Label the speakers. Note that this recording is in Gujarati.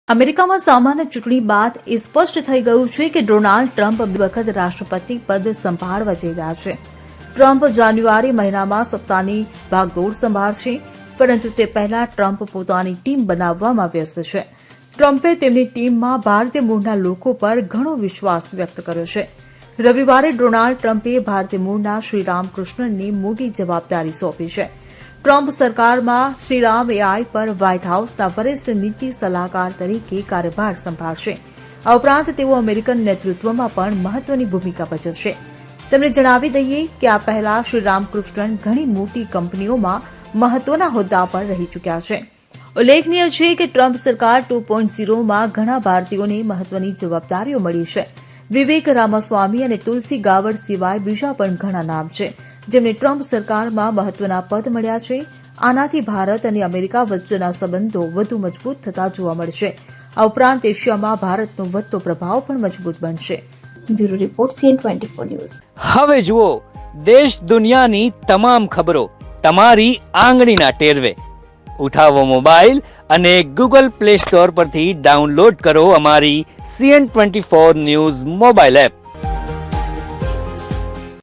Speaker 1: અમેરિકામાં સામાન્ય ચૂંટણી બાદ એ સ્પષ્ટ થઈ ગયું છે કે ડોનાલ્ડ ટ્રમ્પ બે વખત રાષ્ટ્રપતિ પદ સંભાળવા જઈ રહ્યા છે. ટ્રમ્પ જાન્યુઆરી મહિનામાં સત્તાની ભાગદોડ સંભાળશે, પરંતુ તે પહેલા ટ્રમ્પ પોતાની ટીમ બનાવવામાં વ્યસ્ત છે. ટ્રમ્પે તેમની ટીમમાં ભારતીય મૂળના લોકો પર ઘણો વિશ્વાસ વ્યક્ત કર્યો છે. રવિવારે ડોનાલ્ડ ટ્રમ્પે ભારતીય મૂળના શ્રીરામ કૃષ્ણનની મોટી જવાબદારી સોંપી છે. ટ્રમ્પ સરકારમાં શ્રીરામ એઆઈ પર વ્હાઇટ હાઉસના વરિષ્ઠ નીતિ સલાહકાર તરીકે કાર્યભાર સંભાળશે. આ ઉપરાંત તેઓ અમેરિકન નેતૃત્વમાં પણ મહત્વની ભૂમિકા ભજવશે. તેમને જણાવી દઈએ કે આ પહેલા શ્રીરામ કૃષ્ણન ઘણી મોટી કંપનીઓમાં મહત્વના હોદ્દા પર રહી ચૂક્યા છે. ઉલ્લેખનીય છે કે ટ્રમ્પ સરકાર 2.0માં ઘણા ભારતીયોને મહત્વની જવાબદારીઓ મળી છે. વિવેક રામાસ્વામી અને તુલસી ગાવડ સિવાય બીજા પણ ઘણા નામ છે જેમને ટ્રમ્પ સરકારમાં મહત્વના પદ મળ્યા છે. આનાથી ભારત અને અમેરિકા વચ્ચેના સંબંધો વધુ મજબૂત થતા જોવા મળશે. આ ઉપરાંત એશિયામાં ભારતનો વધતો પ્રભાવ પણ મજબૂત બનશે.
Speaker 2: Bureau report CN24 news.
Speaker 3: હવે જુઓ દેશ દુનિયાની તમામ ખબરો તમારી આંગળીના ટેરવે. ઉઠાવો મોબાઈલ અને ગૂગલ પ્લે સ્ટોર પરથી ડાઉનલોડ કરો અમારી CN24 ન્યૂઝ મોબાઈલ એપ.